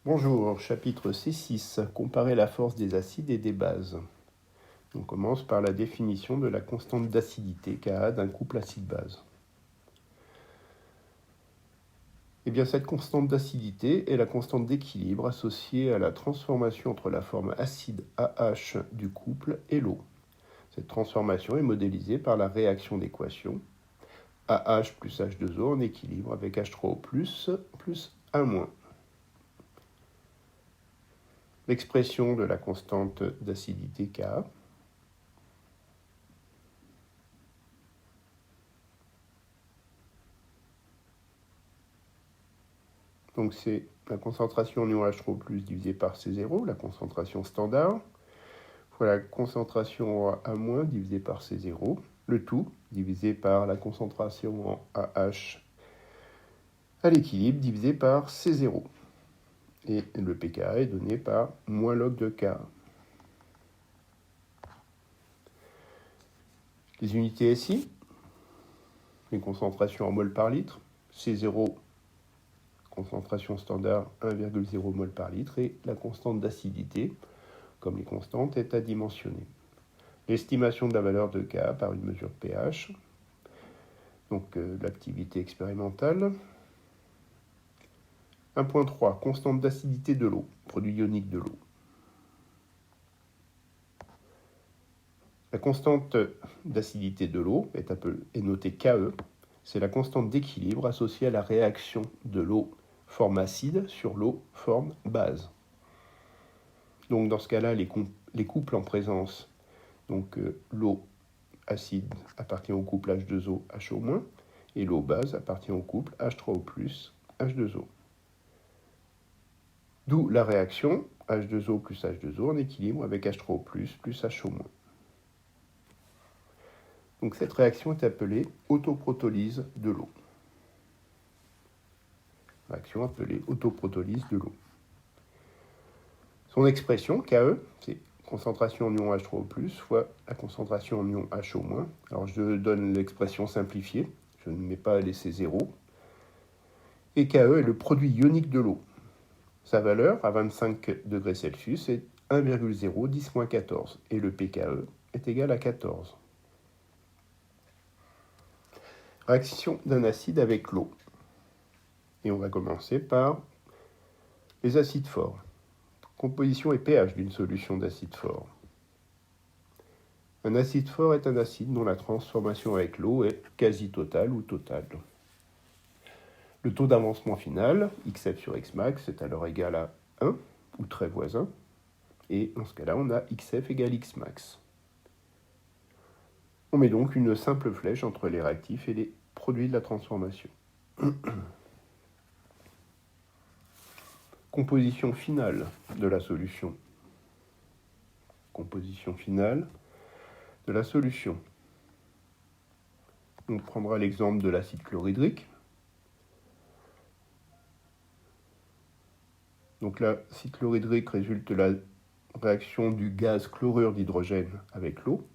Bonjour, chapitre C6, comparer la force des acides et des bases. On commence par la définition de la constante d'acidité Ka d'un couple acide-base. Eh bien, cette constante d'acidité est la constante d'équilibre associée à la transformation entre la forme acide AH du couple et l'eau. Cette transformation est modélisée par la réaction d'équation AH plus H2O en équilibre avec H3O plus A-. L'expression de la constante d'acidité Ka donc c'est la concentration en ion H3O+ divisée par C0, la concentration standard, fois la concentration en A- divisée par C0, le tout divisé par la concentration en AH à l'équilibre divisé par C0. Et le pKa est donné par moins log de Ka. Les unités SI, les concentrations en mol par litre, C0, concentration standard 1,0 mol par litre, et la constante d'acidité, comme les constantes, est adimensionnée. L'estimation de la valeur de Ka par une mesure de pH, donc l'activité expérimentale. 1.3, constante d'acidité de l'eau, produit ionique de l'eau. La constante d'acidité de l'eau est notée Ke, c'est la constante d'équilibre associée à la réaction de l'eau forme acide sur l'eau forme base. Donc dans ce cas-là, les couples en présence, donc l'eau acide appartient au couple H2O, HO-, et l'eau base appartient au couple H3O+, H2O. D'où la réaction H2O plus H2O en équilibre avec H3O+, plus HO-. Donc cette réaction est appelée autoprotolyse de l'eau. Réaction appelée autoprotolyse de l'eau. Son expression, Ke, c'est concentration en ion H3O+, fois la concentration en ion HO-. Alors je donne l'expression simplifiée, je ne mets pas les C0. Et Ke est le produit ionique de l'eau. Sa valeur, à 25 degrés Celsius, est 1,010-14, et le pKe est égal à 14. Réaction d'un acide avec l'eau. Et on va commencer par les acides forts. Composition et pH d'une solution d'acide fort. Un acide fort est un acide dont la transformation avec l'eau est quasi totale ou totale. Le taux d'avancement final, Xf sur Xmax, est alors égal à 1, ou très voisin, et dans ce cas-là, on a Xf égale Xmax. On met donc une simple flèche entre les réactifs et les produits de la transformation. Composition finale de la solution. Composition finale de la solution. On prendra l'exemple de l'acide chlorhydrique. Donc l'acide chlorhydrique résulte de la réaction du gaz chlorure d'hydrogène avec l'eau.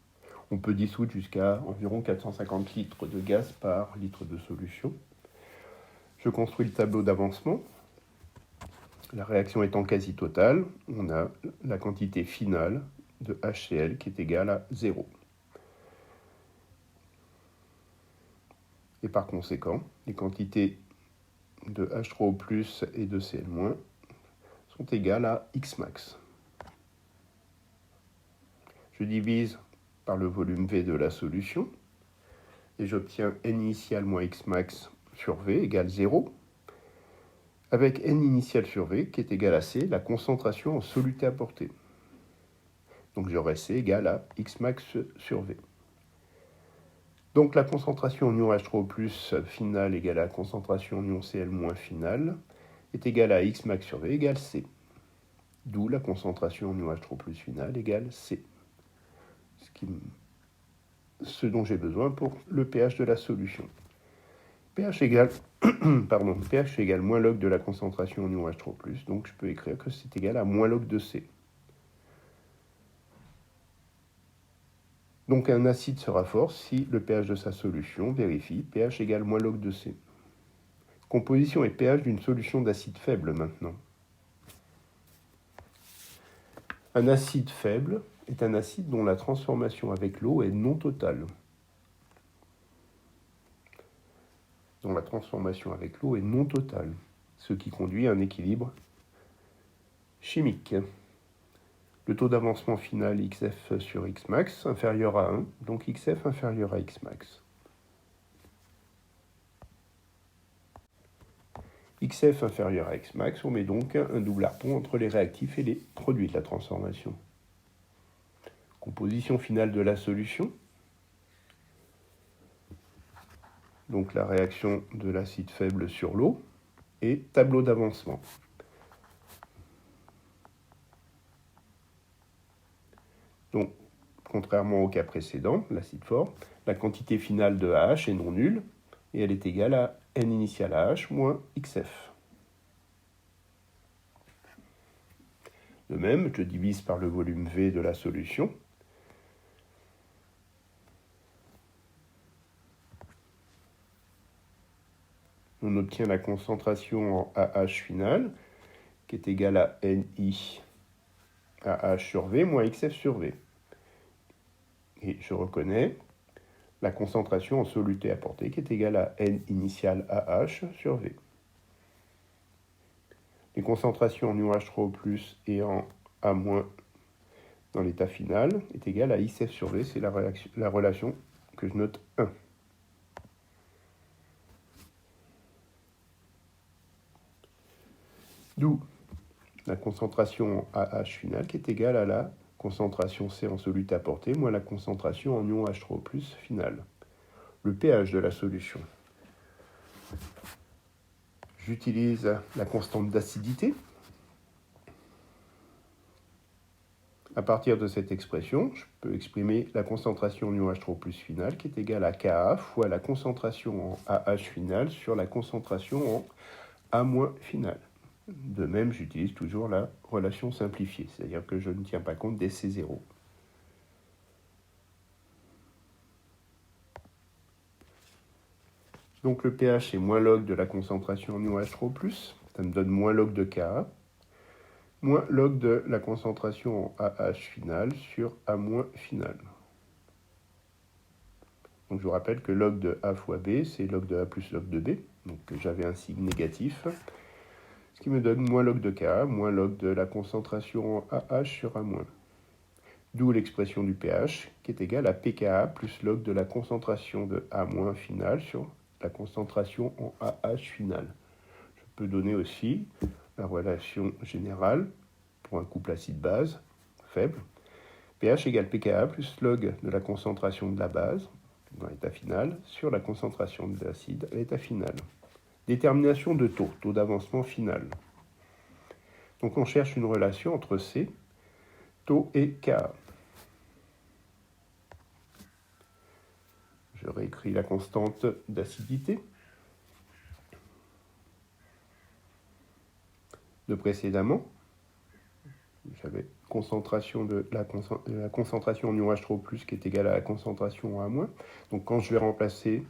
On peut dissoudre jusqu'à environ 450 litres de gaz par litre de solution. Je construis le tableau d'avancement. La réaction étant quasi totale, on a la quantité finale de HCl qui est égale à 0. Et par conséquent, les quantités de H3O+ et de Cl- sont égales à Xmax. Je divise par le volume V de la solution et j'obtiens N initial moins Xmax sur V égale 0, avec N initial sur V qui est égal à C, la concentration en soluté apportée. Donc j'aurai C égale à Xmax sur V. Donc la concentration en ion H3O+ finale égale à la concentration en ion Cl- finale est égale à Xmax sur V égale C. D'où la concentration en ion H3+ finale égale C. Ce dont j'ai besoin pour le pH de la solution. pH égale, pH égale moins log de la concentration en ion H3+, donc je peux écrire que c'est égal à moins log de C. Donc un acide sera fort si le pH de sa solution vérifie pH égale moins log de C. Composition et pH d'une solution d'acide faible maintenant. Un acide faible est un acide dont la transformation avec l'eau est non totale. Dont la transformation avec l'eau est non totale, ce qui conduit à un équilibre chimique. Le taux d'avancement final XF sur Xmax inférieur à 1, donc XF inférieur à Xmax. XF inférieur à Xmax, on met donc un double harpon entre les réactifs et les produits de la transformation. Composition finale de la solution. Donc la réaction de l'acide faible sur l'eau et tableau d'avancement. Donc, contrairement au cas précédent, l'acide fort, la quantité finale de AH est non nulle et elle est égale à N initial AH moins XF. De même, je divise par le volume V de la solution. On obtient la concentration en AH finale qui est égale à NI AH sur V moins XF sur V. Et je reconnais la concentration en soluté apportée qui est égale à N initial AH sur V. Les concentrations en ion H3O+, et en A- dans l'état final est égale à ICF sur V, c'est la relation que je note 1. D'où la concentration en AH finale qui est égale à la concentration C en soluté apportée moins la concentration en ion H3O+ finale. Le pH de la solution. J'utilise la constante d'acidité. À partir de cette expression, je peux exprimer la concentration en ion H3O+ finale qui est égale à Ka fois la concentration en AH finale sur la concentration en A- finale. De même, j'utilise toujours la relation simplifiée, c'est-à-dire que je ne tiens pas compte des C0. Donc le pH est moins log de la concentration en ion H3O+, ça me donne moins log de Ka, moins log de la concentration en AH finale sur A- finale. Donc je vous rappelle que log de A fois B, c'est log de A plus log de B, donc j'avais un signe négatif, ce qui me donne moins log de K, moins log de la concentration en AH sur A-. D'où l'expression du pH qui est égale à pKa plus log de la concentration de A- finale sur la concentration en AH finale. Je peux donner aussi la relation générale pour un couple acide-base faible. pH égale pKa plus log de la concentration de la base dans l'état final sur la concentration de l'acide à l'état final. Détermination de taux d'avancement final. Donc on cherche une relation entre C, taux et Ka. Je réécris la constante d'acidité de précédemment. J'avais concentration de la concentration en ion H3O+ qui est égale à la concentration en A-. Donc quand je vais remplacer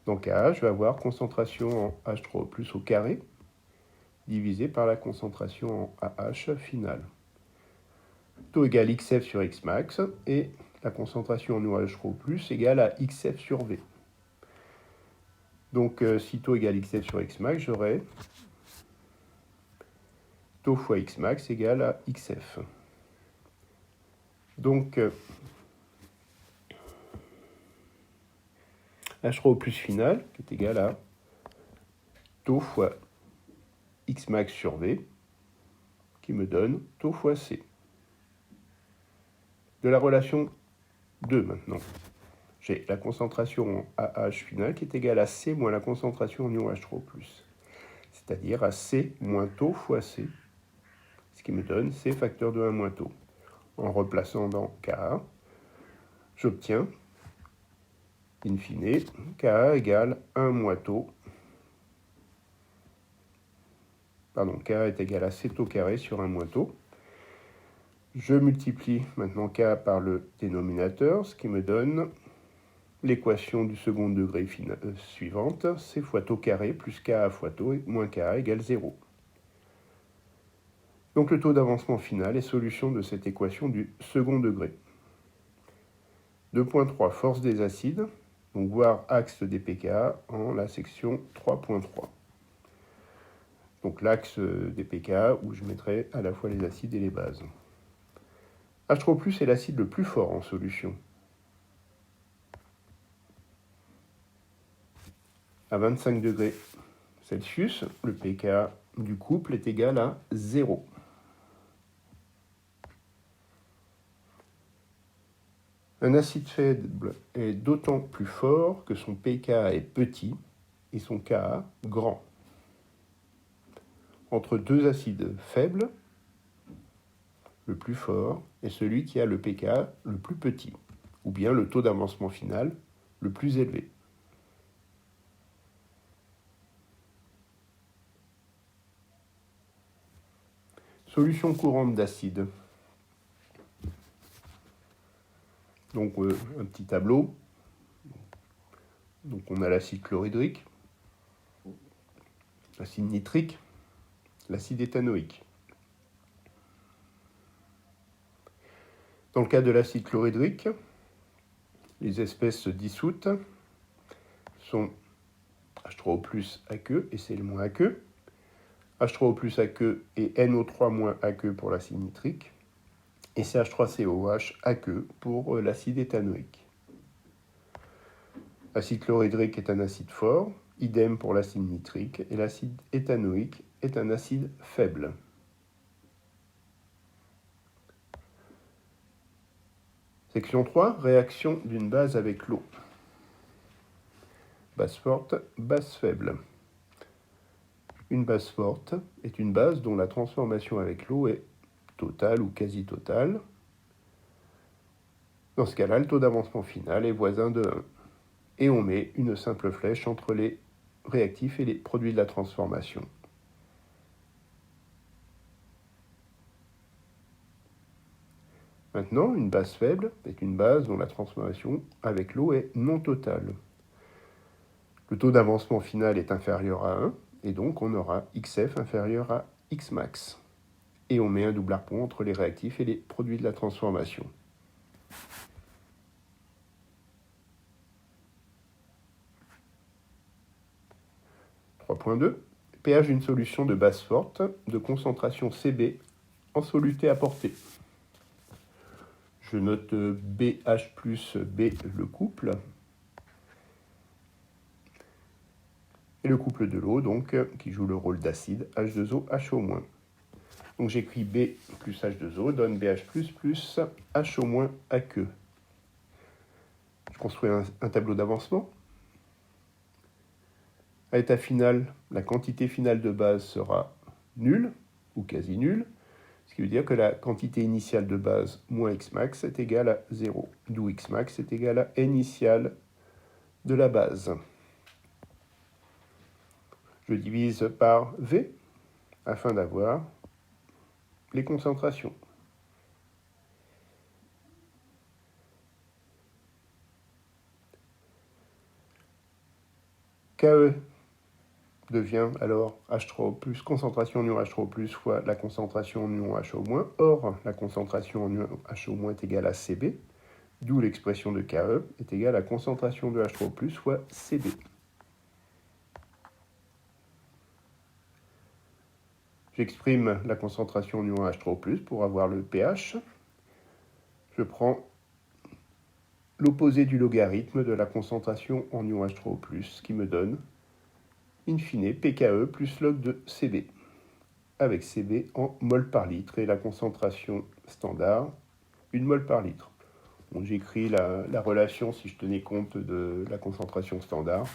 dans Ka, je vais avoir concentration en H3O+ au carré divisé par la concentration en AH finale. Taux égale XF sur Xmax et la concentration en ion H3O+ égale à XF sur V. Donc si taux égale XF sur Xmax, j'aurai taux fois Xmax égale à XF. Donc H3O+ final qui est égal à taux fois Xmax sur V qui me donne taux fois C. De la relation 2 maintenant, j'ai la concentration en AH finale qui est égale à C moins la concentration en ion H3O+, c'est-à-dire à C moins taux fois C, ce qui me donne C facteur de 1 moins taux. En replaçant dans Ka, j'obtiens, in fine, Ka égale 1 moins taux. Pardon, K est égal à C taux carré sur 1 moins taux. Je multiplie maintenant K par le dénominateur, ce qui me donne l'équation du second degré suivante, C fois taux carré plus Ka fois taux moins Ka égale 0. Donc le taux d'avancement final est solution de cette équation du second degré. 2.3 force des acides, donc voir axe des pKa en la section 3.3. Donc l'axe des pKa où je mettrai à la fois les acides et les bases. H3+ est l'acide le plus fort en solution. À 25 degrés Celsius, le pKa du couple est égal à 0. Un acide faible est d'autant plus fort que son pKa est petit et son Ka grand. Entre deux acides faibles, le plus fort est celui qui a le pKa le plus petit, ou bien le taux d'avancement final le plus élevé. Solution courante d'acide. Donc un petit tableau. Donc on a l'acide chlorhydrique, l'acide nitrique, l'acide éthanoïque. Dans le cas de l'acide chlorhydrique, les espèces dissoutes sont H3O+ aqueux et Cl- aqueux, H3O+ aqueux et NO3- aqueux pour l'acide nitrique, et CH3COH aqueux pour l'acide éthanoïque. L'acide chlorhydrique est un acide fort, idem pour l'acide nitrique, et l'acide éthanoïque est un acide faible. Section 3, réaction d'une base avec l'eau. Base forte, base faible. Une base forte est une base dont la transformation avec l'eau est totale ou quasi totale. Dans ce cas-là, le taux d'avancement final est voisin de 1. Et on met une simple flèche entre les réactifs et les produits de la transformation. Maintenant, une base faible est une base dont la transformation avec l'eau est non totale. Le taux d'avancement final est inférieur à 1, et donc on aura XF inférieur à Xmax. Et on met un double harpon entre les réactifs et les produits de la transformation. pH d'une solution de base forte de concentration Cb en soluté apportée. Je note BH plus B le couple. Et le couple de l'eau, donc, qui joue le rôle d'acide, H2O, HO-. Donc j'écris B plus H2O donne BH plus HO- aqueux. Je construis un tableau d'avancement. À l'état final, la quantité finale de base sera nulle, ou quasi nulle, ce qui veut dire que la quantité initiale de base moins Xmax est égale à 0, d'où Xmax est égal à N initiale de la base. Je divise par V afin d'avoir les concentrations. KE devient alors H3O+, concentration en ion H3O+, fois la concentration en ion HO-. Or, la concentration en ion HO- est égale à Cb, d'où l'expression de KE est égale à concentration de H3O+, fois Cb. J'exprime la concentration en ion H3O+, pour avoir le pH. Je prends l'opposé du logarithme de la concentration en ion H3O+, qui me donne, in fine, pKe plus log de Cb, avec Cb en mol par litre, et la concentration standard, 1 mol par litre. Bon, j'écris la relation si je tenais compte de la concentration standard.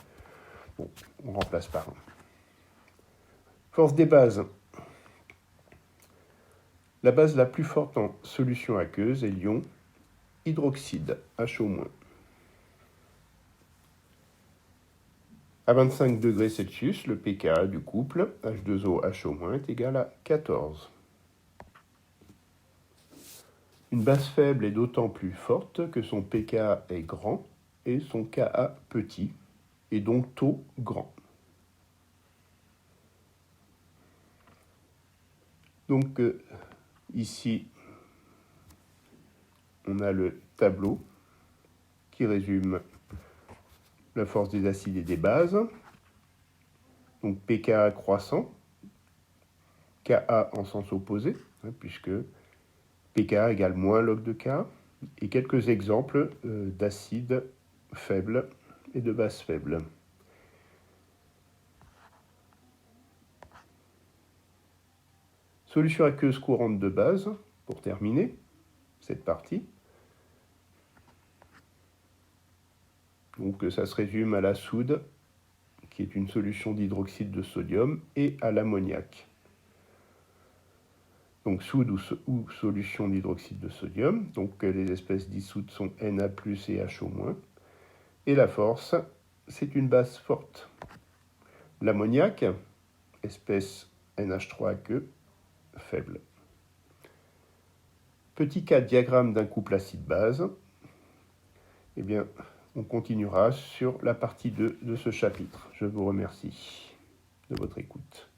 Bon, on remplace par 1. Force des bases. La base la plus forte en solution aqueuse est l'ion hydroxyde, HO-. À 25 degrés Celsius, le pKa du couple H2O HO- est égal à 14. Une base faible est d'autant plus forte que son pKa est grand et son Ka petit, et donc taux grand. Donc ici, on a le tableau qui résume la force des acides et des bases. Donc pKa croissant, Ka en sens opposé, puisque pKa égale moins log de Ka, et quelques exemples d'acides faibles et de bases faibles. Solution aqueuse courante de base, pour terminer cette partie. Donc ça se résume à la soude, qui est une solution d'hydroxyde de sodium, et à l'ammoniac. Donc soude ou solution d'hydroxyde de sodium. Donc les espèces dissoutes sont Na+, et HO-. Et la force, c'est une base forte. L'ammoniac, espèce NH3 aqueux, faible. Petit cas diagramme d'un couple acide-base. Eh bien, on continuera sur la partie 2 de ce chapitre. Je vous remercie de votre écoute.